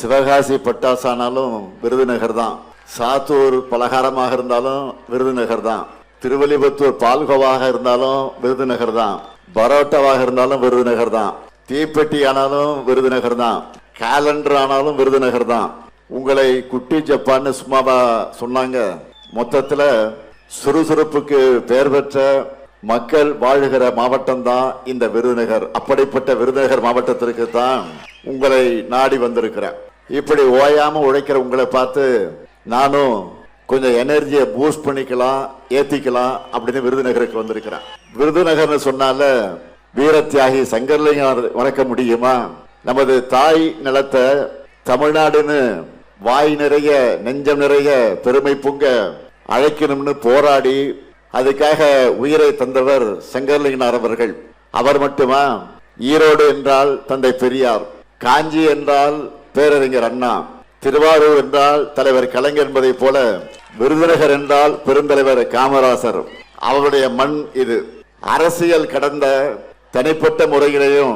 சிவகாசி பட்டாசானாலும் விருதுநகர் தான், சாத்தூர் பலகாரமாக இருந்தாலும் விருதுநகர் தான், திருவள்ளிபுத்தூர் பால்கோவாக இருந்தாலும் விருதுநகர் தான், பரோட்டாவாக இருந்தாலும் விருதுநகர் தான், தீப்பெட்டி ஆனாலும் விருதுநகர் தான், கேலண்டர் ஆனாலும் விருதுநகர் தான். உங்களை குட்டி ஜப்பான்னு சும்மாவா சொன்னாங்க. மொத்தத்தில் சுறுசுறுப்புக்கு பெயர் பெற்ற மக்கள் வாழுகிற மாவட்டம் தான் இந்த விருதுநகர். அப்படிப்பட்ட விருதுநகர் மாவட்டத்திற்கு தான் உங்களை நாடி வந்திருக்கிறேன். இப்படி ஓயாம உழைக்கிற உங்களை பார்த்து நானும் கொஞ்சம் எனர்ஜியை பூஸ்ட் பண்ணிக்கலாம், ஏத்திக்கலாம் அப்படின்னு விருதுநகருக்கு வந்திருக்கிறேன். விருதுநகர்னு சொன்னால வீர தியாகி சங்கர்லிங்கம் மறக்க முடியுமா? நமது தாய் நிலத்தை தமிழ்நாடுன்னு வாய் நிறைய நெஞ்சம் நிறைய பெருமை பொங்க அழைக்கணும்னு போராடி அதுக்காக உயிரை தந்தவர் சங்கர்லிங்கனார் அவர்கள். அவர் மட்டுமா? ஈரோடு என்றால் தந்தை பெரியார், காஞ்சி என்றால் பேரறிஞர் அண்ணா, திருவாரூர் என்றால் தலைவர் கலைஞர் என்பதை போல விருதுநகர் என்றால் பெருந்தலைவர் காமராசர். அவருடைய மண் இது. அரசியல் கடந்த தனிப்பட்ட முறையிலையும்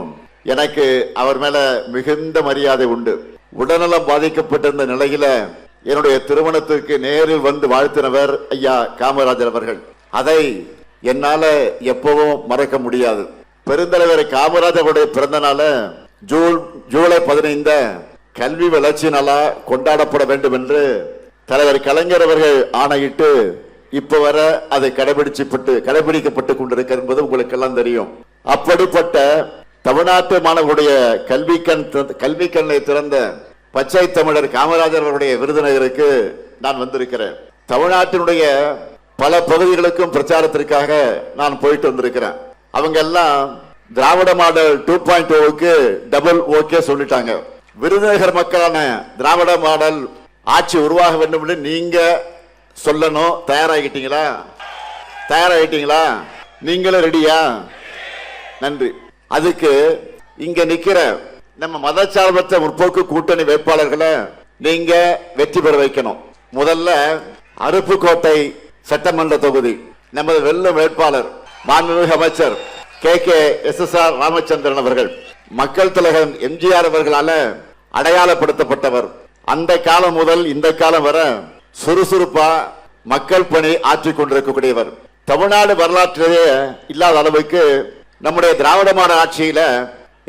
எனக்கு அவர் மேல மிகுந்த மரியாதை உண்டு. உடல்நலம் பாதிக்கப்பட்டிருந்த நிலையில என்னுடைய திருமணத்திற்கு நேரில் வந்து வாழ்த்தினவர் ஐயா காமராஜர் அவர்கள். அதை என்னால எப்பவும் மறக்க முடியாது. பெருந்தலைவர் காமராஜருடைய பிறந்த நாள ஜூலை 15 கல்வி வளர்ச்சி நாளா கொண்டாடப்பட வேண்டும் என்று தலைவர் கலைஞர் அவர்கள் ஆணையிட்டு இப்ப வர அதை கடைபிடிக்கப்பட்டு கொண்டிருக்கிறது என்பது உங்களுக்கு எல்லாம் தெரியும். அப்படிப்பட்ட தமிழ்நாட்டு மாணவர்களுடைய கல்வி கண்ணை திறந்த பச்சை தமிழர் காமராஜர் அவருடைய விருதுநகருக்கு நான் வந்திருக்கிறேன். தமிழ்நாட்டினுடைய பல பகுதிகளுக்கும் பிரச்சாரத்திற்காக நான் போயிட்டு வந்திருக்கிறேன். அவங்க எல்லாம் திராவிட மாடல் 2.0க்கு டபுள் ஓகே சொல்லிட்டாங்க. விருதுநகர் மக்களான திராவிட மாடல் ஆட்சி உருவாக வேண்டும் என்று நீங்க சொல்லணும். தயாராகிட்டீங்களா? நீங்களும் ரெடியா? நன்றி. அதுக்கு இங்க நிக்கிற நம்ம மதச்சார்பற்ற முற்போக்கு கூட்டணி வேட்பாளர்களை நீங்க வெற்றி பெற வைக்கணும். முதல்ல அருப்புக்கோட்டை சட்டமன்ற தொகுதி நமது வெல்லும் வேட்பாளர் மாண்புமிகு அமைச்சர் KKSSR ராமச்சந்திரன் அவர்கள் மக்கள் தலைவர் எம்ஜிஆர் அவர்களால அடையாளப்படுத்தப்பட்டவர். அந்த காலம் முதல் இந்த காலம் வர சுறுசுறுப்பா மக்கள் பணி ஆற்றிக் கொண்டிருக்கக்கூடியவர். தமிழ்நாடு வரலாற்றிலேயே இல்லாத அளவுக்கு நம்முடைய திராவிட மாடல் ஆட்சியில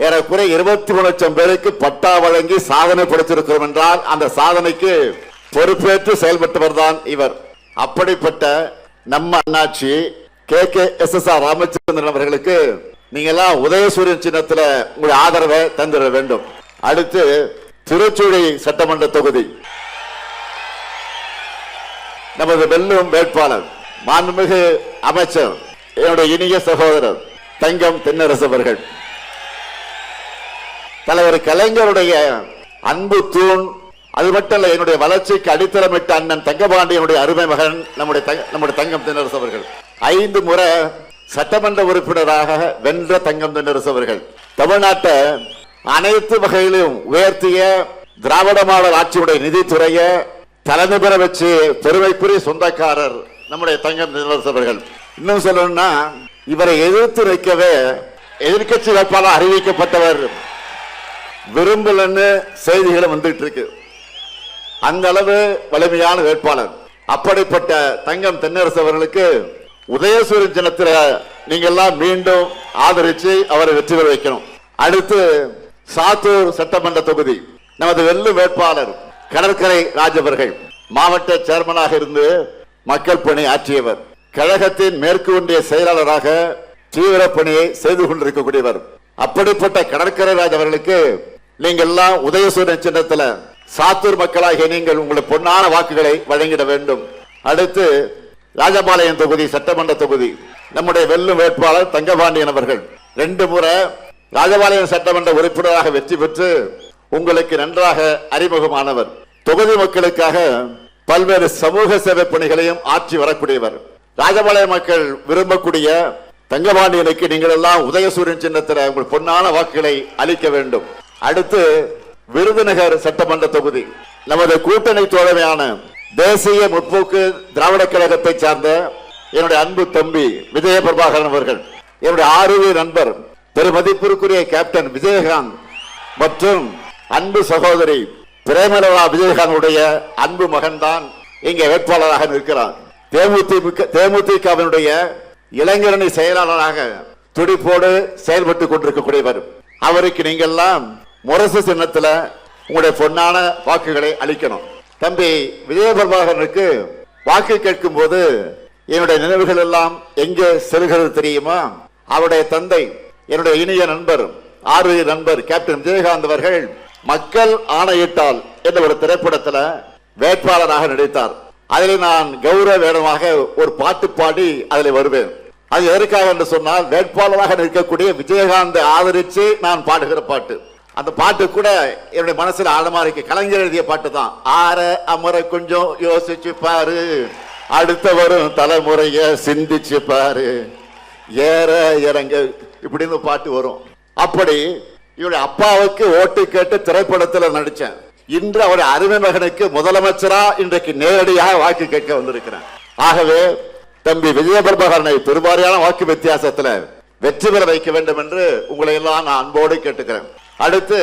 ஏறக்குறை 23 லட்சம் பேருக்கு பட்டா வழங்கி சாதனை படைத்திருக்கிறோம் என்றால் அந்த சாதனைக்கு பொறுப்பேற்று செயல்பட்டவர் தான் இவர். அப்படிப்பட்ட நம்ம அண்ணாச்சி KKSSR ராமச்சந்திரன் அவர்களுக்கு நீங்க எல்லாம் உதயசூரியன் சின்னத்துல உங்களுடைய ஆதரவை தந்திட வேண்டும். அடுத்து திருச்சுழி சட்டமன்ற தொகுதி நமது வெல்லும் வேட்பாளர் மாண்புமிகு அமைச்சர் என்னுடைய இனிய சகோதரர் தங்கம் தென்னரசு அவர்கள். தலைவர் கலைஞருடைய அன்பு தூண், அது மட்டும் இல்ல என்னுடைய வளர்ச்சிக்கு அடித்தளமிட்ட அண்ணன் தங்கபாண்டியனுடைய அருமை மகன் நம்முடைய தங்கம் தென்னரசு அவர்கள். 5 முறை சட்டமன்ற உறுப்பினராக வென்ற தங்கம் தென்னரசு அவர்கள் தமிழ்நாட்டை அனைத்து வகையிலும் உயர்த்திய திராவிட மாடல் ஆட்சியுடைய நிதித்துறைய தலைமை பெற வச்சு பெருமைக்குரிய சொந்தக்காரர் நம்முடைய தங்கம் தென்னரசு அவர்கள். இன்னும் சொல்லணும்னா இவரை எதிர்த்து வைக்கவே எதிர்கட்சி வேட்பாளர் அறிவிக்கப்பட்டவர் விரும்பலன்னு செய்திகளும் வந்துட்டு இருக்கு. அந்த அளவு வலிமையான வேட்பாளர். அப்படிப்பட்ட தங்கம் தென்னரசு அவர்களுக்கு உதயசூரியன் சின்னத்தில் நீங்க எல்லாம் மீண்டும் ஆதரிச்சு அவரை வெற்றி பெற வைக்கணும். அடுத்து சாத்தூர் சட்டமன்ற தொகுதி நமது வெல்லும் வேட்பாளர் கடற்கரை ராஜ் அவர்கள் மாவட்ட சேர்மனாக இருந்து மக்கள் பணி ஆற்றியவர். கழகத்தின் மேற்கு ஒன்றிய செயலாளராக தீவிர பணியை செய்து கொண்டிருக்கக்கூடியவர். அப்படிப்பட்ட கடற்கரை ராஜ் அவர்களுக்கு நீங்கள் எல்லாம் உதயசூரியன் சின்னத்துல சாத்தூர் மக்களாகிய நீங்கள் உங்களுடைய பொன்னான வாக்குகளை வழங்கிட வேண்டும். அடுத்து ராஜபாளையம் தொகுதி சட்டமன்ற தொகுதி நம்முடைய வெல்லும் வேட்பாளர் தங்கபாண்டியன் அவர்கள் 2 முறை ராஜபாளையம் சட்டமன்ற உறுப்பினராக வெற்றி பெற்று உங்களுக்கு நன்றாக அறிமுகமானவர். தொகுதி மக்களுக்காக பல்வேறு சமூக சேவை பணிகளையும் ஆற்றி வரக்கூடியவர். ராஜபாளையம் மக்கள் விரும்பக்கூடிய தங்கபாண்டியனுக்கு நீங்கள் எல்லாம் உதயசூரியன் சின்னத்தில் உங்கள் பொன்னான வாக்குகளை அளிக்க வேண்டும். அடுத்து விருதுநகர் சட்டமன்ற தொகுதி நமது கூட்டணி தோழமையான தேசிய முற்போக்கு திராவிட கழகத்தை சார்ந்த என்னுடைய அன்பு தம்பி விஜய பிரபாகரன் அவர்கள், என்னுடைய ஆர்வ நண்பர் பெருமதிப்பிற்குரிய கேப்டன் விஜயகாந்த் மற்றும் அன்பு சகோதரி பிரேமலதா விஜயகாந்துடைய அன்பு மகன் தான் இங்கே வேட்பாளராக நிற்கிறார். தேமுதிகவினுடைய இளைஞரணி செயலாளராக துடிப்போடு செயல்பட்டுக் கொண்டிருக்கக்கூடியவர். அவருக்கு நீங்கள் எல்லாம் முரசு சின்னத்தில் உங்களுடைய பொன்னான வாக்குகளை அளிக்கணும். தம்பி விஜயபிரபாகரனுக்கு வாக்கு கேட்கும் போது என்னுடைய நினைவுகள் எல்லாம் எங்கே செல்கிறது தெரியுமா? அவருடைய தந்தை, என்னுடைய இனிய நண்பர், ஆர்வ நண்பர் கேப்டன் விஜயகாந்த் அவர்கள் மக்கள் ஆணையிட்டால் என்ற ஒரு திரைப்படத்தில் வேட்பாளராக நடித்தார். அதில் நான் கௌரவ வேடமாக ஒரு பாட்டு பாடி அதில் வருவேன். அது எதற்காக என்று சொன்னால், வேட்பாளராக நிற்கக்கூடிய விஜயகாந்த் ஆதரித்து நான் பாடுகிற பாட்டு. அந்த பாட்டு கூட என்னுடைய மனசுல ஆழமா இருக்கு. கலைஞர் எழுதிய பாட்டு தான். ஆற அமர கொஞ்சம் யோசிச்சு பாரு, அடுத்த வரும் தலைமுறைய சிந்திச்சு பாரு, ஏற இறங்க இப்படின்னு பாட்டு வரும். அப்படி இவருடைய அப்பாவுக்கு ஓட்டு கேட்டு திரைப்படத்தில் நடிச்சேன். இன்று அவருடைய அருமை மகனுக்கு முதலமைச்சரா இன்றைக்கு நேரடியாக வாக்கு கேட்க வந்திருக்கிறேன். ஆகவே தம்பி விஜயபிரபாகரனை பெருவாரியான வாக்கு வித்தியாசத்தில் வெற்றி பெற வைக்க வேண்டும் என்று உங்களை எல்லாம் நான் அன்போடு கேட்டுக்கிறேன். அடுத்து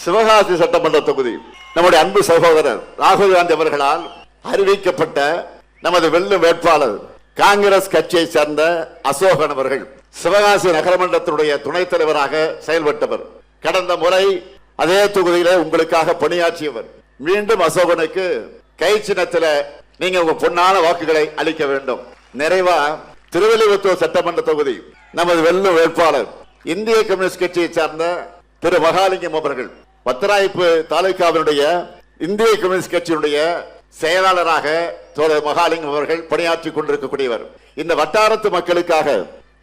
சிவகாசி சட்டமன்ற தொகுதி நம்முடைய அன்பு சகோதரர் ராகுல் காந்தி அவர்களால் அறிவிக்கப்பட்ட நமது வெல்லும் வேட்பாளர் காங்கிரஸ் கட்சியை சேர்ந்த அசோகன் அவர்கள் சிவகாசி நகரமன்றத்தினுடைய துணைத் தலைவராக செயல்பட்டவர். கடந்த முறை அதே தொகுதியில உங்களுக்காக பணியாற்றியவர். மீண்டும் அசோகனுக்கு கை சின்னத்தில் நீங்க உங்க பொன்னான வாக்குகளை அளிக்க வேண்டும். நிறைவா திருவள்ளிபுத்தூர் சட்டமன்ற தொகுதி நமது வெல்லும் வேட்பாளர் இந்திய கம்யூனிஸ்ட் கட்சியை சார்ந்த திரு மகாலிங்கம் அவர்கள் பத்தராய்ப்பு தாலுகாவினுடைய இந்திய கம்யூனிஸ்ட் கட்சியினுடைய செயலாளராக தோழர் மகாலிங்கம் அவர்கள் பணியாற்றி கொண்டிருக்கக்கூடியவர். இந்த வட்டாரத்து மக்களுக்காக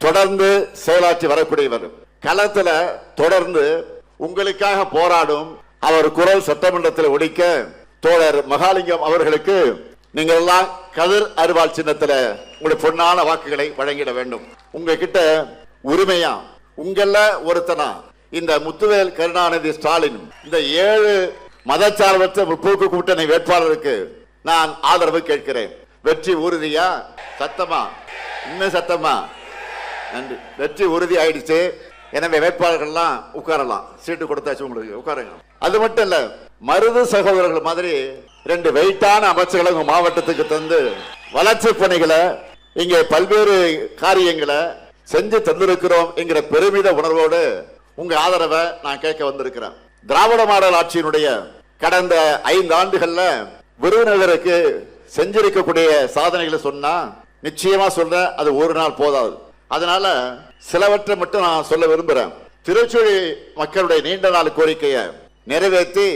தொடர்ந்து செயலாற்றி வரக்கூடியவர். களத்துல தொடர்ந்து உங்களுக்காக போராடும் அவர் குரல் சட்டமன்றத்தில் ஒலிக்க தோழர் மகாலிங்கம் அவர்களுக்கு நீங்கள் எல்லாம் கதிர் அருவாள் சின்னத்தில் உங்களுடைய பொன்னான வாக்குகளை வழங்கிட வேண்டும். உங்ககிட்ட உரிமையா உங்கள ஒருத்தனா இந்த முத்துவேல் கருணாநிதி ஸ்டாலின் இந்த 7 மதச்சார்பற்ற முற்போக்கு கூட்டணி வேட்பாளருக்கு நான் ஆதரவு கேட்கிறேன். வெற்றி உறுதியா? சத்தமா? இன்னும் சத்தமா? நன்றி. வெற்றி உறுதி ஆயிடுச்சு. எனவே வேட்பாளர்கள்லாம் உட்காரலாம். சீட்டு கொடுத்தாச்சு உங்களுக்கு, உட்காருங்க. அது மட்டும் இல்ல, மருது சகோதரர்கள் மாதிரி 2 வெயிட்டான அமைச்சர்களை உங்க மாவட்டத்துக்கு தந்து வளர்ச்சி பணிகளை இங்கே பல்வேறு காரியங்களை செஞ்சு தந்திருக்கிறோம் என்கிற பெருமித உணர்வோடு உங்க ஆதரவை நான் கேட்க வந்திருக்கிறேன். திராவிட மாடல் ஆட்சியினுடைய கடந்த 5 ஆண்டுகள்ல விருதுநகருக்கு செஞ்சிருக்கக்கூடிய சாதனைகளை சொன்னா நிச்சயமா சொல்ற அது ஒரு நாள் போதாது. அதனால சிலவற்றை மட்டும் நான் சொல்ல விரும்புறேன். திருச்சுழி மக்களுடைய நீண்ட நாள் கோரிக்கையை நிறைவேற்றி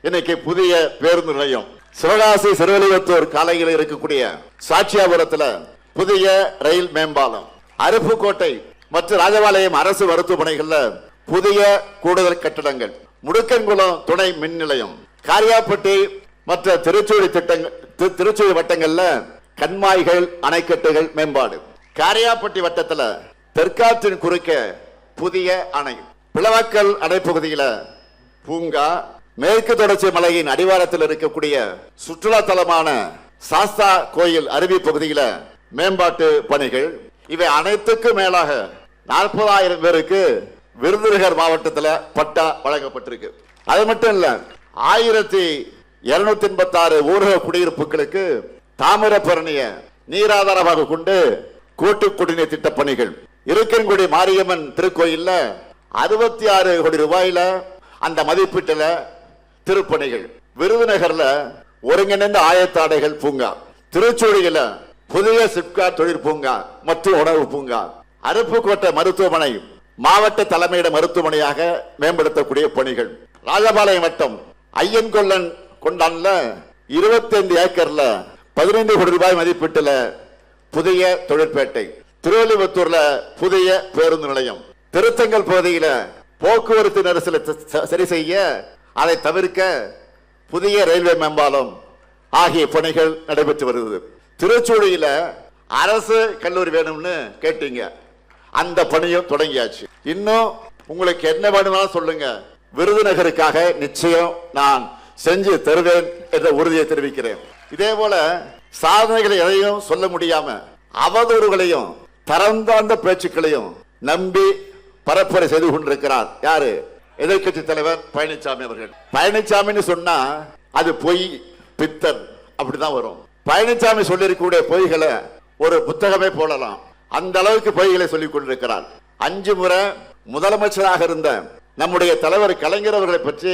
இன்னைக்கு புதிய பேருந்து நிலையம், சிவகாசி சிறுவலிபுத்தூர் காலையில் இருக்கக்கூடிய சாட்சியாபுரத்தில் புதிய ரயில் மேம்பாலம், அருப்புக்கோட்டை மற்றும் ராஜபாளையம் அரசு மருத்துவமனைகள்ல புதிய கூடுதல் கட்டடங்கள், முடுக்கன்குளம் துணை மின் நிலையம், காரியாப்பட்டி மற்ற திருச்சூழி வட்டங்கள்ல கண்மாய்கள், அணைக்கட்டுகள் மேம்பாடு, காரியாப்பட்டி வட்டத்தில் தெற்காற்றின் குறுக்க புதிய அணை, பிளவக்கல் அணைப்பகுதியில பூங்கா, மேற்கு தொடர்ச்சி மலையின் அடிவாரத்தில் இருக்கக்கூடிய சுற்றுலா தலமான சாஸ்தா கோயில் அருவி பகுதியில மேம்பாட்டு பணிகள். இவை அனைத்துக்கும் மேலாக 40,000 பேருக்கு விருதுநகர் மாவட்டத்தில் பட்டா வழங்கப்பட்டிருக்கு. அது மட்டும் இல்ல, 1286 ஊரக குடியிருப்புகளுக்கு தாமிரபரணிய நீராதாரமாக கொண்டு கூட்டு குடிநீர் திட்ட பணிகள். இருக்கன்குடி மாரியம்மன் திருக்கோயில்ல 66 கோடி ரூபாயில அந்த மதிப்பீட்டில் திருப்பணிகள். விருதுநகர்ல ஒருங்கிணைந்த ஆயத்தாடைகள் பூங்கா, திருச்சூழியில புதிய சிப்காட் தொழிற் பூங்கா மற்றும் உணவு பூங்கா, அருப்புக்கோட்டை மருத்துவமனை மாவட்ட தலைமையிட மருத்துவமனையாக மேம்படுத்தக்கூடிய பணிகள். ராஜபாளையம் வட்டம் ஐயன்கொல்லன் கொண்டான்ல 25 ஏக்கர்ல 15 கோடி ரூபாய் மதிப்பீட்டில் புதிய தொழிற்பேட்டை. திருவள்ளிபுத்தூர்ல புதிய பேருந்து நிலையம். திருத்தங்கல் பகுதியில போக்குவரத்து நெரிசலை சரி செய்ய, அதை தவிர்க்க புதிய ரயில்வே மேம்பாலம் ஆகிய பணிகள் நடைபெற்று வருகிறது. திருச்சூழியில அரசு கல்லூரி வேணும்னு கேட்டீங்க, அந்த பணியும் தொடங்கியாச்சு. இன்னும் உங்களுக்கு என்ன வேணும்னாலும் சொல்லுங்க, விருதுநகருக்காக நிச்சயம் நான் செஞ்சு தருவேன் என்ற உறுதியை தெரிவிக்கிறேன். இதே போல சாதனைகளை எதையும் சொல்ல முடியாம அவதூறுகளையும் தரம் தாழ்ந்த பேச்சுக்களையும் நம்பி பரப்புரை செய்து கொண்டிருக்கிறார் யாரு? எதிர்கட்சி தலைவர் பழனிசாமி அவர்கள். பழனிசாமின்னு சொன்னா அது பொய், பித்தன் அப்படிதான் வரும். பழனிசாமி சொல்லிருக்கக்கூடிய பொய்களை ஒரு புத்தகமே போடலாம். அந்த அளவுக்கு பொய்களை சொல்லிக் கொண்டிருக்கிறார். 5 முறை முதலமைச்சராக இருந்த நம்முடைய தலைவர் கலைஞர் அவர்களை பற்றி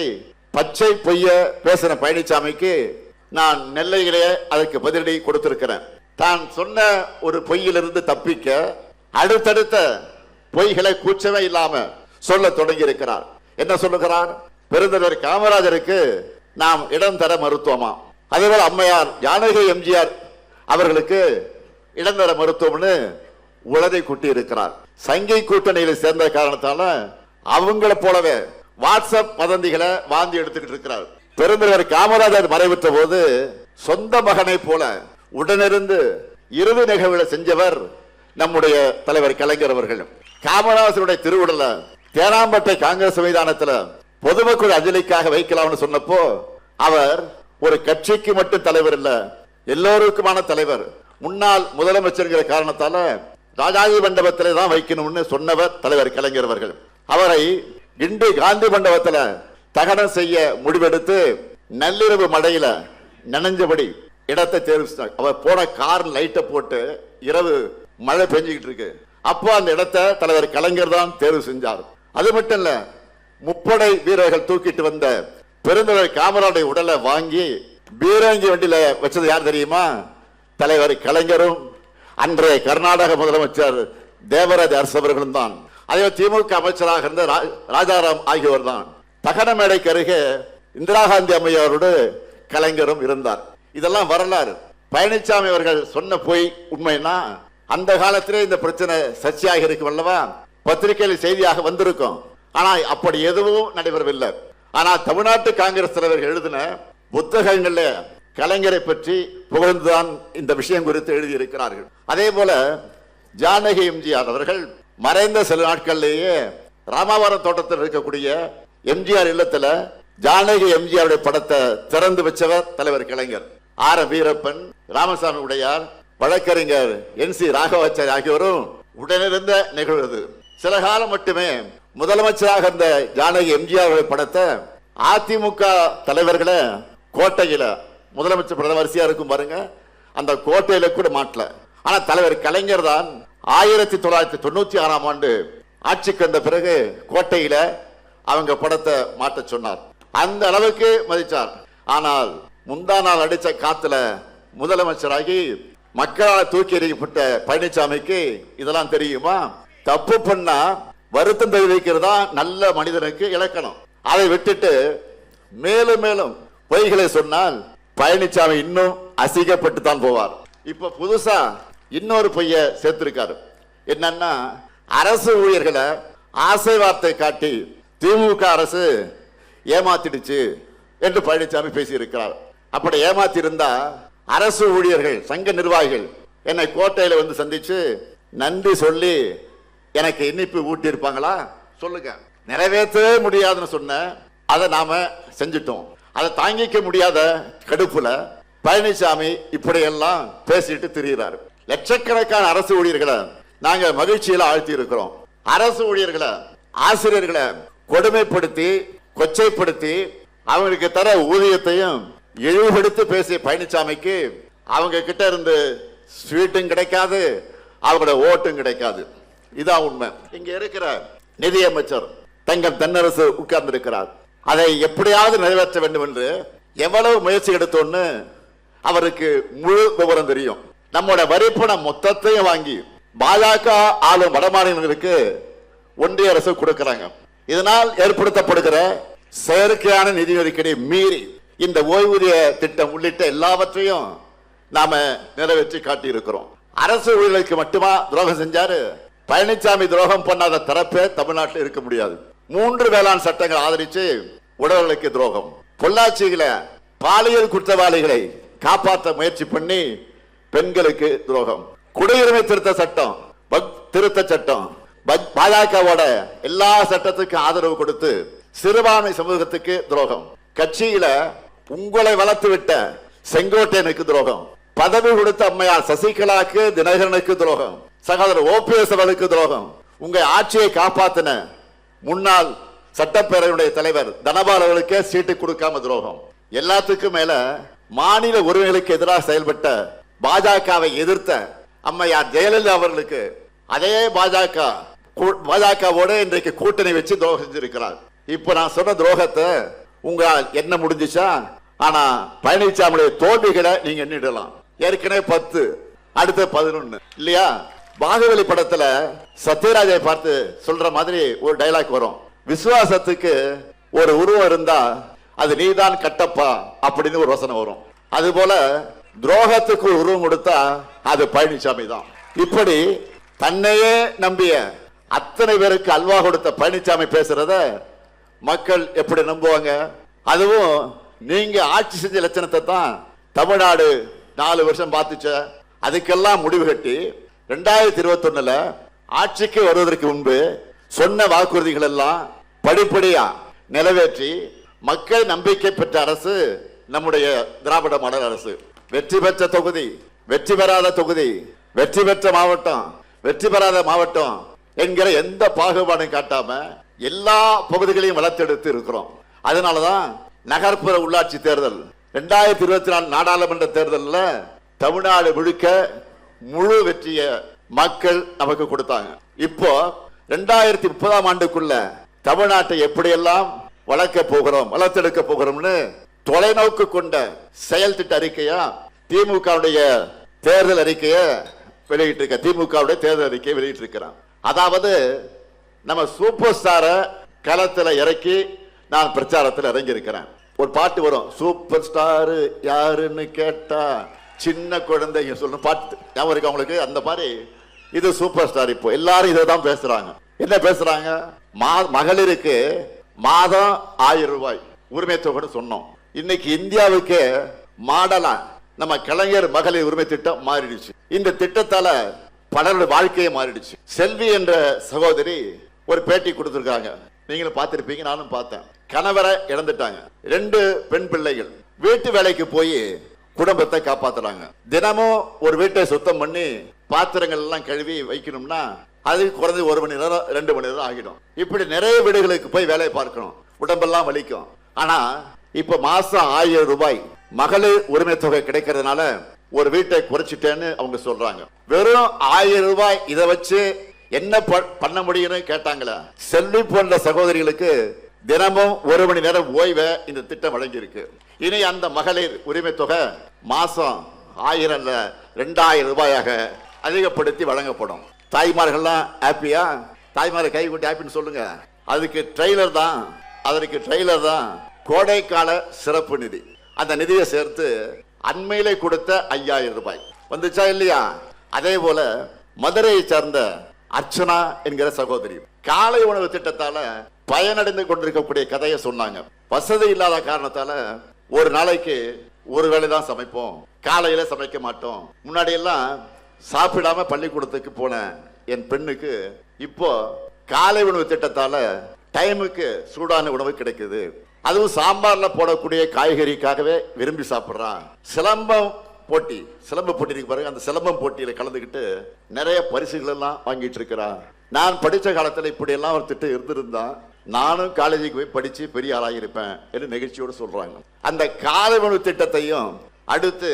பச்சை பொய்ய பேசின பழனிசாமிக்கு நான் நெல்லையிலே அதற்கு பதிலடி கொடுத்திருக்கிறேன். தான் சொன்ன ஒரு பொய்யிலிருந்து தப்பிக்க அடுத்தடுத்த பொய்களை கூச்சமே இல்லாம சொல்ல தொடங்கி இருக்கிறார். என்ன சொல்லுகிறார்? பெருந்தலைவர் காமராஜருக்கு நாம் இடம் தர மருத்துவமா, அதேபோல அம்மையார் ஜானகி எம்ஜிஆர் அவர்களுக்கு இடம் தர மருத்துவம்னு உளதை கூட்டி இருக்கிறார். சங்கை கூட்டணியில் சேர்ந்த காரணத்தால அவங்கள போலவே வாட்ஸ்அப் வதந்திகளை வாந்தி எடுத்துக்கிட்டு இருக்கிறார். பெருந்தலைவர் காமராஜர் மறைவுற்ற போது சொந்த மகனை போல உடனிருந்து இறுதி நிகழ்வுகளை செஞ்சவர் நம்முடைய தலைவர் கலைஞர் அவர்கள். காமராஜருடைய திருவுடல தேனாம்பட்டை காங்கிரஸ் மைதானத்தில் பொதுமக்கள் அஞ்சலிக்காக வைக்கலாம்னு சொன்னப்போ அவர் ஒரு கட்சிக்கு மட்டும் தலைவர் இல்ல, எல்லோருக்குமான தலைவர், முன்னாள் முதலமைச்சர் காரணத்தால ராஜாஜி மண்டபத்திலே தான் வைக்கணும்னு சொன்னவர் தலைவர் கலைஞர் அவர்கள். அவரை கிண்டி காந்தி மண்டபத்தில் தகனம் செய்ய முடிவெடுத்து நள்ளிரவு மழையில நனைஞ்சபடி இடத்தை தேர்வு செய்தார். அவர் போன கார் லைட்டை போட்டு இரவு மழை பெஞ்சுக்கிட்டு இருக்கு. அப்போ அந்த இடத்தை தலைவர் கலைஞர் தான் தேர்வு செஞ்சார். அது மட்டும் இல்ல, முப்படை வீரர்கள் தூக்கிட்டு வந்த பெருந்தலைவர் காமராஜருடைய உடலை வாங்கி பீரங்கி வண்டியில வச்சது யார் தெரியுமா? தலைவர் கலைஞரும் அன்றைய கர்நாடக முதலமைச்சர் தேவராஜ அரசு அவர்களும் தான். அதே திமுக அமைச்சராக இருந்த ராஜாராம் ஆகியோர் தான். தகன மேடைக்கு அருகே இந்திரா காந்தி அம்மையாரோடு கலைஞரும் இருந்தார். இதெல்லாம் வரலாறு. பழனிசாமி அவர்கள் சொன்ன போய் உண்மைன்னா அந்த காலத்திலே இந்த பிரச்சனை சர்ச்சையாக இருக்கும் அல்லவா, பத்திரிகையில் செய்தியாக வந்திருக்கும். ஆனா அப்படி எதுவும் நடைபெறவில்லை. ஆனா தமிழ்நாட்டு காங்கிரஸ் தலைவர்கள் எழுதின புத்தகங்கள்ல கலைஞரை பற்றி புகழ்ந்துதான் இந்த விஷயம் குறித்து எழுதியிருக்கிறார்கள். அதே போல ஜானகி எம்ஜிஆர் அவர்கள் மறைந்த சில நாட்களிலேயே ராமாவரம் தோட்டத்தில் இருக்கக்கூடிய எம்ஜிஆர் இல்லத்துல ஜானகி எம்ஜிஆருடைய படத்தை திறந்து வச்சவர் தலைவர் கலைஞர். ஆர் வீரப்பன், ராமசாமி உடையார், வழக்கறிஞர் NC ராகவாச்சாரி ஆகியோரும் உடனிருந்த நிகழ்வு. சில காலம் மட்டுமே முதலமைச்சராக இருந்த ஜானகி எம்ஜிஆர் படத்தை அதிமுக தலைவர்களை கோட்டையில, முதலமைச்சர் பிரதமர் வரிசையா இருக்கும் பாருங்க, அந்த கோட்டையில கூட மாட்டல. ஆனா தலைவர் கலைஞர் தான் 1996ஆம் ஆண்டு ஆட்சிக்கு வந்த பிறகு கோட்டையில அவங்க படத்தை மாட்ட சொன்னார். அந்த அளவுக்கு மதிச்சார். ஆனால் முந்தா நாள் அடிச்ச காத்துல முதலமைச்சராகி மக்களால் தூக்கி எறியப்பட்ட பழனிசாமிக்கு இதெல்லாம் தெரியுமா? தப்பு பண்ணா வருத்தம் தெரிவிக்கிறதா நல்ல மனிதனுக்கு இலக்கணம். அதை விட்டுட்டு மேலும் மேலும் பொய்களை சொன்னால் பழனிசாமி இன்னும் அசிங்கப்பட்டு தான் போவார். இப்ப புதுசா இன்னொரு பொய்ய சேர்த்திருக்காரு. என்னன்னா, அரசு ஊழியர்களை ஆசை வார்த்தை காட்டி திமுக அரசு ஏமாத்திடுச்சு என்று பழனிசாமி பேசி இருக்கிறார். அப்படி ஏமாத்தி இருந்தா அரசு ஊழியர்கள் சங்க நிர்வாகிகள் என்னை கோட்டையில வந்து சந்திச்சு நன்றி சொல்லி எனக்கு இனிப்பு ஊட்டி இருப்பாங்களா? சொல்லுங்க. நிறைவேற்றவே முடியாதுன்னு சொன்ன அதை நாம செஞ்சிட்டோம். அதை தாங்கிக்க முடியாத கடுப்புல பழனிசாமி இப்படி எல்லாம் பேசிட்டு திரிகிறார். லட்சக்கணக்கான அரசு ஊழியர்களை நாங்க மகிழ்ச்சியில ஆழ்த்தி இருக்கிறோம். அரசு ஊழியர்களை, ஆசிரியர்களை கொடுமைப்படுத்தி கொச்சைப்படுத்தி அவங்களுக்கு தர ஊதியத்தையும் இழிவுபடுத்தி பேசிய பழனிசாமிக்கு அவங்க கிட்ட இருந்து ஸ்வீட்டும் கிடைக்காது, அவங்களோட ஓட்டும் கிடைக்காது. இதான் உண்மை. இங்க இருக்கிற நிதியமைச்சர் தங்கம் தென்னரசு உட்கார்ந்து இருக்கிறார். அதை எப்படியாவது நிறைவேற்ற வேண்டும் என்று எவ்வளவு முயற்சி எடுத்தோன்னு அவருக்கு முழு விவரம் தெரியும். நம்மோட வரிப்பணம் மொத்தத்தையும் வாங்கி பாஜக ஆளும் வடமாநிலங்களுக்கு ஒன்றிய அரசு கொடுக்கிறாங்க. இதனால் ஏற்படுத்தப்படுகிற செயற்கையான நிதி நெருக்கடி மீறி இந்த ஓய்வூதிய திட்டம் உள்ளிட்ட எல்லாவற்றையும் நாம நிறைவேற்றி காட்டி இருக்கிறோம். அரசு ஊழியர்களுக்கு மட்டுமா துரோகம் செஞ்சாரு? பழனிசாமி துரோகம் பண்ணாத தரப்பே தமிழ்நாட்டில் இருக்க முடியாது. 3 வேளாண் சட்டங்கள் ஆதரிச்சு உழவர்களுக்கு துரோகம். பொள்ளாச்சியில பாலியல் குற்றவாளிகளை காப்பாற்ற முயற்சி பண்ணி பெண்களுக்கு துரோகம். குடியுரிமை திருத்த சட்டம், திருத்த சட்டம், பாஜகவோட எல்லா சட்டத்துக்கும் ஆதரவு கொடுத்து சிறுபான்மை சமூகத்துக்கு துரோகம். கட்சியில உங்களை வளர்த்து விட்ட செங்கோட்டையனுக்கு துரோகம். பதவி கொடுத்த அம்மையார் சசிகலாக்கு, தினகரனுக்கு துரோகம். சகோதரர் OPS அவர்களுக்கு துரோகம். உங்க ஆட்சியை காப்பாத்தின முன்னாள் சட்டப்பேரவையுடைய தலைவர் தனபால் அவர்களுக்கே சீட்டு கொடுக்காம துரோகம். எல்லாத்துக்கும் மேல மாநில உரிமைகளுக்கு எதிராக செயல்பட்ட பாஜகவை எதிர்த்த அம்மையார் ஜெயலலிதா அவர்களுக்கு அதே பாஜகவோட இன்றைக்கு கூட்டணி வச்சு துரோகம் செஞ்சிருக்கிறார். இப்ப நான் சொன்ன துரோகத்தை உங்களால் என்ன முடிஞ்சிச்சா? ஆனா பழனிசாமியுடைய தோல்விகளை நீங்க எண்ணிடலாம். ஏற்கனவே 10, அடுத்த 11 இல்லையா? பாகுபலி படத்துல சத்யராஜை பார்த்து சொல்ற மாதிரி ஒரு டைலாக் வரும், விசுவாசத்துக்கு ஒரு உருவம் இருந்தா அது நீதான் கட்டப்பா அப்படின்னு ஒரு வசனம் வரும். அது போல துரோகத்துக்கு ஒரு உருவம் கொடுத்தா அது பழனிசாமி தான். இப்படி தன்னையே நம்பிய அத்தனை பேருக்கு அல்வா கொடுத்த பழனிசாமி பேசுறத மக்கள் எப்படி நம்புவாங்க? அதுவும் நீங்க ஆட்சி செஞ்ச லட்சணத்தை தான் தமிழ்நாடு 4 வருஷம் பார்த்துச்ச. அதுக்கெல்லாம் முடிவு கட்டி 2021 ஆட்சிக்கு வருவதற்கு முன்பு சொன்ன வாக்குறுதிகள் எல்லாம் படிப்படியா நிறைவேற்றி மக்கள் நம்பிக்கை பெற்ற அரசு நம்முடைய திராவிட மாடல் அரசு. வெற்றி பெற்ற தொகுதி, வெற்றி பெறாத தொகுதி, வெற்றி பெற்ற மாவட்டம், வெற்றி பெறாத மாவட்டம் என்கிற எந்த பாகுபாடும் காட்டாம எல்லா பகுதிகளையும் வளர்த்தெடுத்து இருக்கிறோம். அதனாலதான் நகர்ப்புற உள்ளாட்சி தேர்தல் 2024 நாடாளுமன்ற தேர்தலில் தமிழ்நாடு முழுக்க முழு வெற்றிய மக்கள் நமக்கு கொடுத்தாங்க. இப்போ 2030 ஆண்டுக்குள்ள தமிழ்நாட்டை எப்படியெல்லாம் வளர்க்க போகிறோம், வளர்த்தெடுக்க போகிறோம்னு தொலைநோக்கு கொண்ட செயல் திட்ட அறிக்கையா திமுகவுடைய தேர்தல் அறிக்கையை வெளியிட்டிருக்க. திமுகவுடைய தேர்தல் அறிக்கையை வெளியிட்டிருக்கிறான். அதாவது நம்ம சூப்பர் ஸ்டாரை களத்துல இறக்கி நான் பிரச்சாரத்தில் இறங்கி இருக்கிறேன். ஒரு பாட்டு வரும், சூப்பர் ஸ்டார் யாருன்னு கேட்டா சின்ன குழந்தைங்க சொல்ற பாட்டு ஞாபகம் இருக்கு அவங்களுக்கு? அந்த மாதிரி இது சூப்பர் ஸ்டார். இப்போ எல்லாரும் இதை தான் பேசுறாங்க. என்ன பேசுறாங்க? மகளிருக்கு மாதம் 1000 ரூபாய் உரிமை தொகை சொன்னோம். இன்னைக்கு இந்தியாவுக்கு மாடலா நம்ம கலைஞர் மகளிர் உரிமை திட்டம் மாறிடுச்சு. இந்த திட்டத்தால பலருடைய வாழ்க்கையை மாறிடுச்சு. செல்வி என்ற சகோதரி ஒரு பேட்டி கொடுத்திருக்காங்க, நீங்களும் பார்த்திருப்பீங்க, நானும் பார்த்தேன். கணவரை இழந்துட்டாங்க, 2 பெண் பிள்ளைகள். வீட்டு வேலைக்கு போய் குடும்பத்தை காப்பாத்துறாங்க. தினமும் ஒரு வீட்டை சுத்தம் பண்ணி பாத்திரங்கள் எல்லாம் கழுவி வைக்கணும்னா அதுக்கு குறைஞ்ச 1 மணி நேரம் 2 மணி நேரம் ஆகிடும். இப்படி நிறைய வீடுகளுக்கு போய் வேலை பார்க்கணும், உடம்பெல்லாம் வலிக்கும். ஆனா இப்ப மாசம் 1000 ரூபாய் மகளிர் உரிமை தொகை கிடைக்கிறதுனால ஒரு வீட்டை குறைச்சிட்டேன்னு அவங்க சொல்றாங்க. வெறும் 1000 ரூபாய் இதை வச்சு என்ன பண்ண முடியும்னு கேட்டாங்களா? செல்வி போன்ற சகோதரிகளுக்கு தினமும் 1 மணி நேரம் ஓய்வை இந்த திட்டம் வழங்கி இருக்கு. இனி அந்த மகளிர் உரிமை தொகை மாசம் 1000 இல்ல 2000 ரூபாயாக அதிகப்படுத்தி வழங்கப்படும். தாய்மார்கள்லாம் ஹாப்பியா? தாய்மாரை கை கூட்டி ஹாப்பின்னு சொல்லுங்க. அதுக்கு ட்ரெய்லர் தான் கோடைக்கால சிறப்பு நிதி. அந்த நிதியை சேர்த்து அண்மையிலே கொடுத்த 5000 ரூபாய் வந்துச்சா இல்லையா? அதே போல மதுரையை சார்ந்த அர்ச்சனா என்கிற சகோதரி காலை உணவு திட்டத்தால பயனடைந்து கொண்டிருக்கக்கூடிய கதையை சொன்னாங்க. வசதி இல்லாத காரணத்தால ஒரு நாளைக்கு ஒரு வேளை தான் சமைப்போம், காலையில சமைக்க மாட்டோம். முன்னாடி எல்லாம் சாப்பிடாம பள்ளிக்கூடத்துக்கு போன என் பெண்ணுக்கு இப்போ காலை உணவு திட்டத்தால டைமுக்கு சூடான உணவு கிடைக்குது. அதுவும் சாம்பார்ல போடக்கூடிய காய்கறிக்காகவே விரும்பி சாப்பிடுறான். சிலம்ப போட்டி இருக்கு பாருங்க, அந்த சிலம்பம் போட்டியில கலந்துக்கிட்டு நிறைய பரிசுகள் எல்லாம் வாங்கிட்டு இருக்கிறான். நான் படிச்ச காலத்துல இப்படி எல்லாம் ஒரு திட்டம் இருந்திருந்தா நானும் காலேஜுக்கு போய் படிச்சு பெரிய ஆளாகிருப்பேன் என்று நெகிழ்ச்சியோடு சொல்றாங்க. அந்த காலை உணவு திட்டத்தையும் அடுத்து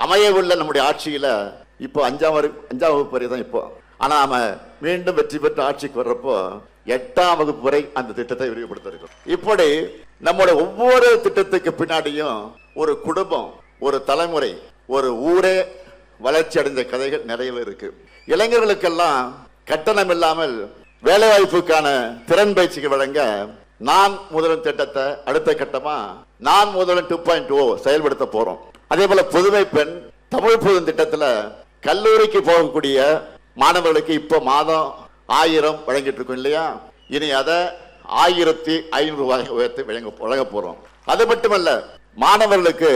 அமைய உள்ள நம்முடைய ஆட்சியில இப்போ 5ஆம் வகுப்பு வரை தான் இப்போ. ஆனா நாம மீண்டும் வெற்றி பெற்ற ஆட்சிக்கு வர்றப்போ 8ஆம் வகுப்பு வரை அந்த திட்டத்தை விரிவுபடுத்திருக்கோம். இப்படி நம்முடைய ஒவ்வொரு திட்டத்துக்கு பின்னாடியும் ஒரு குடும்பம், ஒரு தலைமுறை, ஒரு ஊரே வளர்ச்சி அடைந்த கதைகள் நிறைய இருக்கு. இளைஞர்களுக்கெல்லாம் கட்டணம் இல்லாமல் வேலைவாய்ப்புக்கான திறன் பயிற்சிக்கு வழங்க நான் முதல்வன் திட்டத்தை அடுத்த கட்டமா நான் முதல்வன் 2.0 செயல்படுத்த போறோம். அதே போல புதுமை பெண் தமிழ் புதும் திட்டத்துல கல்லூரிக்கு போகக்கூடிய மாணவர்களுக்கு இப்ப மாதம் 1000 வழங்கிட்டு இருக்கோம் இல்லையா? இனி அதை 1500 ரூபாய் உயர்த்தி வழங்க போறோம். அது மட்டுமல்ல, மாணவர்களுக்கு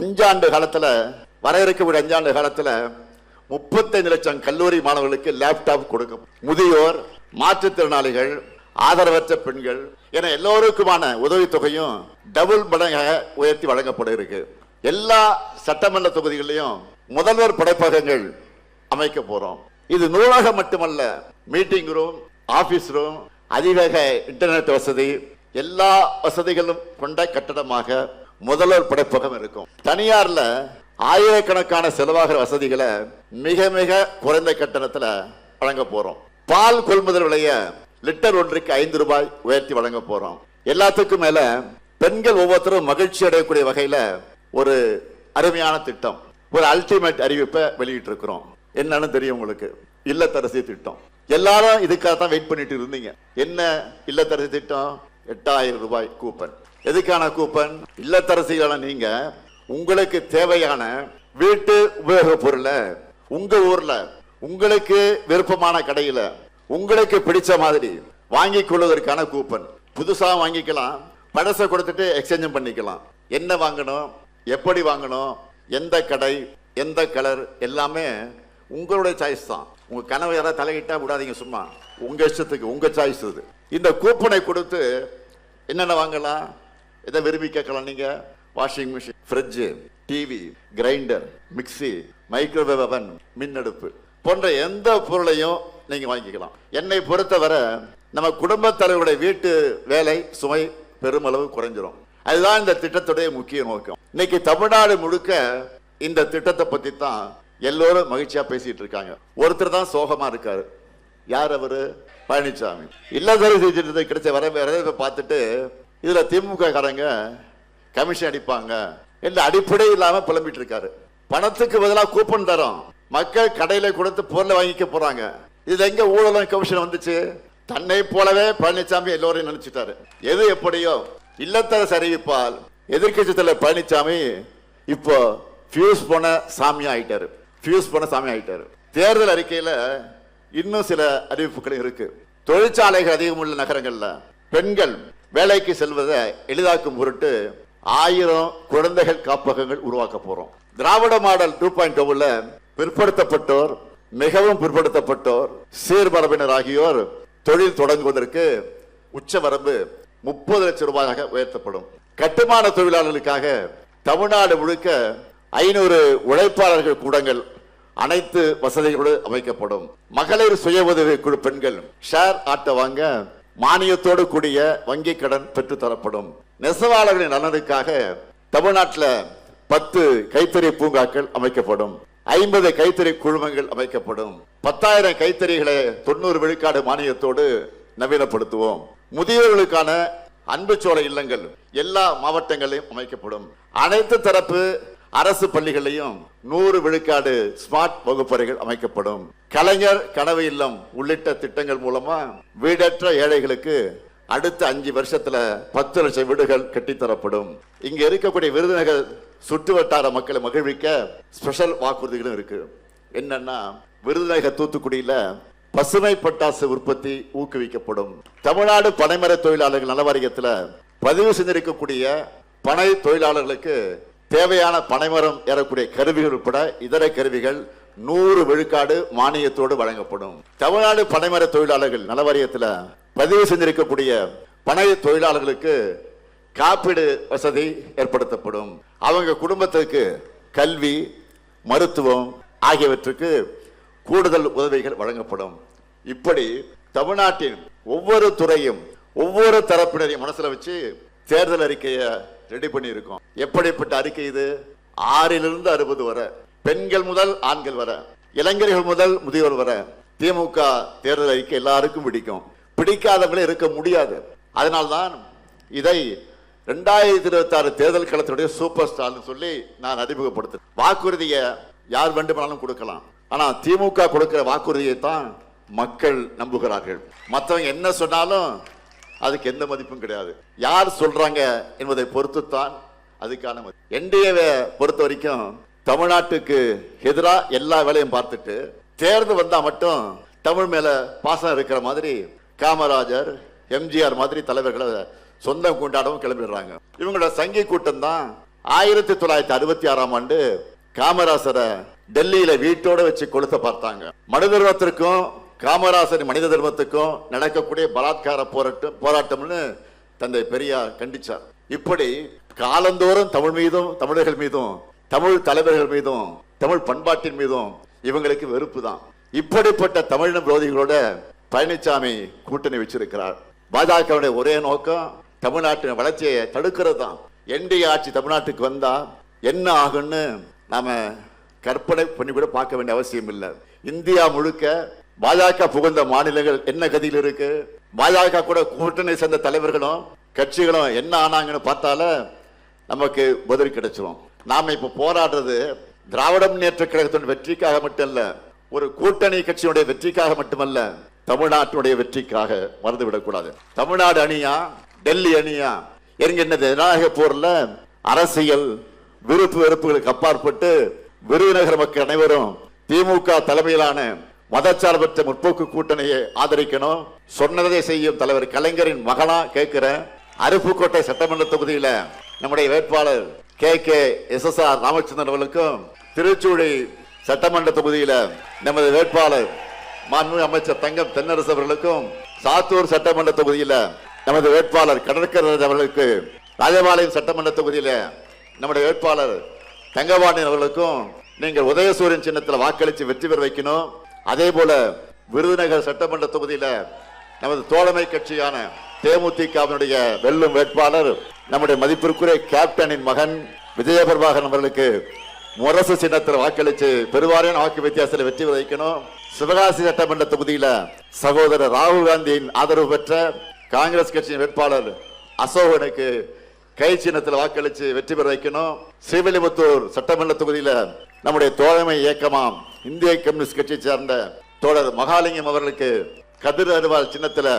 5 ஆண்டு காலத்துல வர இருக்கக்கூடிய 5 ஆண்டு காலத்துல 35 லட்சம் கல்லூரி மாணவர்களுக்கு லேப்டாப் கொடுக்கும். முதியோர், மாற்றுத்திறனாளிகள், ஆதரவற்ற பெண்கள் என எல்லோருக்குமான உதவித்தொகையும் டபுள் மடங்காக உயர்த்தி வழங்கப்பட இருக்கு. எல்லா சட்டமன்ற தொகுதிகளிலும் முதல்வர் படைப்பகங்கள் அமைக்க போறோம். இது நூலகம் மட்டுமல்ல, மீட்டிங் ரூம், ஆபீஸ் ரூம், அதிவேக இன்டர்நெட் வசதி, எல்லா வசதிகளும் கொண்ட கட்டடமாக முதல்வர் படைப்பகம் இருக்கும். தனியார்ல ஆயிரக்கணக்கான செலவாகிற வசதிகளை மிக மிக குறைந்த கட்டணத்துல வழங்க போறோம். பால் கொள்முதல் விலைய லிட்டர் ஒன்றுக்கு 5 ரூபாய் உயர்த்தி வழங்க போறோம். எல்லாத்துக்கும் மேல பெண்கள் ஒவ்வொருத்தரும் மகிழ்ச்சி அடையக்கூடிய வகையில ஒரு அருமையான திட்டம், ஒரு அல்டிமேட் அறிவிப்பை வெளியிட்டு இருக்கிறோம். என்னன்னு தெரியும் உங்களுக்கு? இல்லத்தரசி திட்டம். எல்லாரும் இதுக்காக தான் வெயிட் பண்ணிட்டு இருந்தீங்க. என்ன இல்லத்தரசி திட்டம்? 8000 ரூபாய் கூப்பன். எதுக்கான கூப்பன்? இல்லத்தரசிகளான நீங்க உங்களுக்கு தேவையான வீட்டு உபயோக பொருளை உங்க ஊர்ல உங்களுக்கு விருப்பமான கடையில உங்களுக்கு பிடிச்ச மாதிரி வாங்கிக் கொள்வதற்கான கூப்பன். புதுசா வாங்கிக்கலாம், பழசை கொடுத்துட்டு எக்ஸ்சேஞ்சும் பண்ணிக்கலாம். என்ன வாங்கணும், எப்படி வாங்கணும், எந்த கடை, எந்த கலர், எல்லாமே உங்களுடைய சாய்ஸ் தான். உங்க கனவு யாராவது தலையிட்டா விடாதீங்க, சும்மா உங்க இஷ்டத்துக்கு உங்க சாய்ஸ் இது. இந்த கூப்பனை கொடுத்து என்னென்ன வாங்கலாம், எதை விரும்பி கேட்கலாம் நீங்க? Washing machine, fridge, TV, grinder, mixie, microwave அவன், மின் அடுப்பு போன்ற எந்த பொருளையும் நீங்க வாங்கிக்கலாம். என்னை பொறுத்தவரை நம்ம குடும்ப தலைவருடைய வீட்டு வேலை சுமை பெருமளவு குறைஞ்சிரும். அதுதான் இந்த திட்டத்துடைய முக்கிய நோக்கம். இன்னைக்கு தமிழ்நாடு முழுக்க இந்த திட்டத்தை பத்தி தான் எல்லோரும் மகிழ்ச்சியா பேசிட்டு இருக்காங்க. ஒருத்தர் தான் சோகமா இருக்காரு. யார் அவரு? பழனிசாமி. இல்லத்தரசி திட்டத்தை கிடைச்ச வரவேற்பை பார்த்துட்டு இதுல திமுக காரங்க கமிஷன் அடிப்பாங்க என்ற அடிப்படை இல்லாம புலம்பிட்டு இருக்காரு. பணத்துக்கு பதிலாக கூப்பன் தரோம், மக்கள் கடையில கொடுத்து பொருளை வாங்கிக்க போறாங்க. இதுல எங்க ஊழலும் கமிஷன் வந்துச்சு? தன்னை போலவே பழனிசாமி எல்லோரையும் நினைச்சிட்டாரு. எது எப்படியோ இல்லத்தரசி அறிவிப்பால் எதிர்கட்சி தலைவர் பழனிசாமி இப்போ ஃபியூஸ் போன சாமி ஆயிட்டாரு. தேர்தல் அறிக்கையில இன்னும் சில அறிவிப்புகள் இருக்கு. தொழிற்சாலைகள் அதிகம் உள்ள நகரங்கள்ல பெண்கள் வேலைக்கு செல்வதை எளிதாக்கும் பொருட்டு 1000 குழந்தைகள் காப்பகங்கள் உருவாக்க போறோம். திராவிட மாடல் 2.0ல பிற்படுத்தப்பட்டோர், மிகவும் பிற்படுத்தப்பட்டோர், சீர்மரபினர் ஆகியோர் தொழில் தொடங்குவதற்கு உச்சவரம்பு 30 லட்சம் ரூபாயாக உயர்த்தப்படும். கட்டுமான தொழிலாளர்களுக்காக தமிழ்நாடு முழுக்க 500 உழைப்பாளர்கள் கூடங்கள் அனைத்து வசதிகளோடு அமைக்கப்படும். மகளிர் சுய உதவி குழு பெண்கள் ஷேர் ஆட்டோ வாங்க மானியத்தோடு கூடிய வங்கி கடன் பெற்று தரப்படும். நெசவாளர்களின் நலனுக்காக தமிழ்நாட்டில் 10 கைத்தறி பூங்காக்கள் அமைக்கப்படும். 50 கைத்தறி குழுமங்கள் அமைக்கப்படும். 10,000 கைத்தறிகளை 90 விழுக்காடு மானியத்தோடு நவீனப்படுத்துவோம். முதியோர்களுக்கான அன்புச்சோலை இல்லங்கள் எல்லா மாவட்டங்களிலும் அமைக்கப்படும். அனைத்து தரப்பு அரசு பள்ளிகளையும் 100 விழுக்காடு ஸ்மார்ட் வகுப்பறைகள் அமைக்கப்படும். கலைஞர் கனவு இல்லம் உள்ளிட்ட திட்டங்கள் மூலமா வீடற்ற ஏழைகளுக்கு அடுத்த 5 வருஷத்துல 10 லட்சம் வீடுகள் கட்டித்தரப்படும். இங்க இருக்கக்கூடிய விருதுநகர் சுற்று வட்டார மக்களை மகிழ்விக்க ஸ்பெஷல் வாக்குறுதிகளும் இருக்கு. என்னன்னா, விருதுநகர் தூத்துக்குடியில பசுமை பட்டாசு உற்பத்தி ஊக்குவிக்கப்படும். தமிழ்நாடு பனைமர தொழிலாளர்கள் நல வாரியத்தில் பதிவு செஞ்சிருக்கக்கூடிய பனை தொழிலாளர்களுக்கு தேவையான பனைமரம் ஏறக்கூடிய கருவிகள் உட்பட இதர கருவிகள் 100 விழுக்காடு மானியத்தோடு வழங்கப்படும். தமிழ்நாடு பனைமர தொழிலாளர்கள் நல வாரியத்தில் பதிவு செஞ்சிருக்கக்கூடிய பனை தொழிலாளர்களுக்கு காப்பீடு வசதி ஏற்படுத்தப்படும். அவங்க குடும்பத்திற்கு கல்வி, மருத்துவம் ஆகியவற்றுக்கு கூடுதல் உதவிகள் வழங்கப்படும். இப்படி தமிழ்நாட்டின் ஒவ்வொரு துறையும் ஒவ்வொரு தரப்பினரையும் மனசுல வச்சு தேர்தல் அறிக்கையை ரெடி பண்ணி இருக்கோம். எப்படிப்பட்ட அறிக்கை இது? 6லிருந்து 60 வரை, பெண்கள் முதல் ஆண்கள் வர, இளைஞர்கள் முதல் முதியோர் வர. திமுக தேர்தல் அறிக்கை எல்லாருக்கும் பிடிக்கும், பிடிக்காதவங்களே இருக்க முடியாது. அதனால்தான் இதை 2026 தேர்தல் களத்தினுடைய சூப்பர் ஸ்டார்னு சொல்லி நான் அறிமுகப்படுத்துறேன். வாக்குறுதியை யார் வேண்டுமானாலும் கொடுக்கலாம், ஆனா திமுக கொடுக்கிற வாக்குறுதியை தான் மக்கள் நம்புகிறார்கள். மற்றவங்க என்ன சொன்னாலும் அதுக்கு எந்த மதிப்பும் கிடையாது. யார் சொல்றாங்க என்பதை பொறுத்துத்தான் அதுக்கான மதிப்பு. என்டிஏவை பொறுத்த வரைக்கும் தமிழ்நாட்டுக்கு எதிராக எல்லா வேலையும் பார்த்துட்டு தேர்தல் வந்தா மட்டும் தமிழ் மேல பாசம் இருக்கிற மாதிரி காமராஜர், எம்ஜிஆர் மாதிரி தலைவர்களை சொந்தம் கொண்டாடவும் கிளம்பிடுறாங்க. இவங்களோட சங்கி கூட்டம் தான் 1966ஆம் ஆண்டு காமராசரை டெல்லியில வீட்டோட வச்சு கொளுத்த பார்த்தாங்க. மனித தர்மத்திற்கும் காமராசர் மனித தர்மத்துக்கும் நடக்கக்கூடிய பலாத்கார போராட்டம்னு தந்தை பெரியார் கண்டிச்சார். இப்படி காலந்தோறும் தமிழ் மீதும், தமிழர்கள் மீதும், தமிழ் தலைவர்கள் மீதும், தமிழ் பண்பாட்டின் மீதும் இவங்களுக்கு வெறுப்பு தான். இப்படிப்பட்ட தமிழின விரோதிகளோட பழனிசாமி கூட்டணி வச்சிருக்கிறார். பாஜகவுடைய ஒரே நோக்கம் தமிழ்நாட்டின் வளர்ச்சியை தடுக்கிறது தான். என்டிஏ ஆட்சி தமிழ்நாட்டுக்கு வந்தா என்ன ஆகுன்னு நாம கற்பனை பண்ணி கூட பார்க்க வேண்டிய அவசியம் இல்லை. இந்தியா முழுக்க பாஜக புகுந்த மாநிலங்கள் என்ன கதியில் இருக்கு, பாஜக கூட கூட்டணி சேர்ந்த தலைவர்களும் கட்சிகளும் என்ன ஆனாங்கன்னு பார்த்தால நமக்கு பதில் கிடைச்சிடும். நாம இப்ப போராடுறது திராவிட முன்னேற்ற கழகத்தின் வெற்றிக்காக மட்டுமல்ல, ஒரு கூட்டணி கட்சியுடைய வெற்றிக்காக மட்டுமல்ல, தமிழ்நாட்டுடைய வெற்றிக்காக மறந்துவிடக்கூடாது. தமிழ்நாடு அணியா டெல்லி அணியா என்கின்ற ஜனநாயக போர்ல அரசியல் விருப்பு வெறுப்புகளுக்கு அப்பாற்பட்டு விருதுநகர் மக்கள் அனைவரும் திமுக தலைமையிலான மதச்சார்பற்ற முற்போக்கு கூட்டணியை ஆதரிக்கணும். சொன்னதை செய்யும் தலைவர் கலைஞரின் மகனா கேட்கிற அருப்புக்கோட்டை சட்டமன்ற தொகுதியில நம்முடைய வேட்பாளர் KKSSR ராமச்சந்திரன் அவர்களுக்கும், திருச்சூழி சட்டமன்ற தொகுதியில நமது வேட்பாளர் மாண்புமிகு அமைச்சர் தங்கம் தென்னரசு அவர்களுக்கும், சாத்தூர் சட்டமன்ற தொகுதியில நமது வேட்பாளர் கடற்கரை அவர்களுக்கு, ராஜபாளையம் சட்டமன்ற தொகுதியில நம்முடைய வேட்பாளர் தங்கவாணி அவர்களுக்கும் நீங்கள் உதயசூரியன் சின்னத்தில் வாக்களித்து வெற்றி பெற வைக்கணும். அதே போல விருதுநகர் சட்டமன்ற தொகுதியில நமது தோழமை கட்சியான தேமுதிகவினுடைய வெல்லும் வேட்பாளர் நம்முடைய மதிப்பிற்குரிய கேப்டனின் மகன் விஜயபிரபாகரன் அவர்களுக்கு முரசு சின்னத்தில் வாக்களித்து பெருவாரியான வாக்கு வித்தியாசத்தில் வெற்றி பெற வைக்கணும். சிவகாசி சட்டமன்ற தொகுதியில சகோதரர் ராகுல் காந்தியின் ஆதரவு பெற்ற காங்கிரஸ் கட்சியின் வேட்பாளர் அசோகனுக்கு கை சின்னத்தில் வாக்களித்து வெற்றி பெற வைக்கணும். ஸ்ரீவில்லிபுத்தூர் சட்டமன்ற தொகுதியில நம்முடைய தோழமை இயக்கமாம் இந்திய கம்யூனிஸ்ட் கட்சியை சேர்ந்த தோழர் மகாலிங்கம் அவர்களுக்கு கதிர் அருவாள் சின்னத்தில்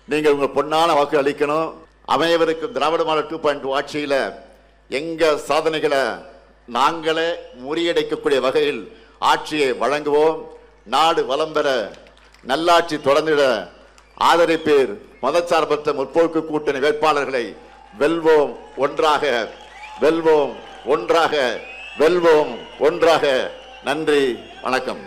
நீங்கள் உங்க பொன்னான வாக்கு அளிக்கணும். அமையவருக்கும் திராவிட மாடல் 2.0 ஆட்சியில எங்க சாதனைகளை நாங்களே முறியடைக்கக்கூடிய வகையில் ஆட்சியை வழங்குவோம். நாடு வளம் பெற நல்லாட்சி தொடர்ந்திட ஆதரிப்பீர். மதச்சார்பற்ற முற்போக்கு கூட்டணி வேட்பாளர்களை வெல்வோம் ஒன்றாக, வெல்வோம் ஒன்றாக, வெல்வோம் ஒன்றாக. நன்றி, வணக்கம்.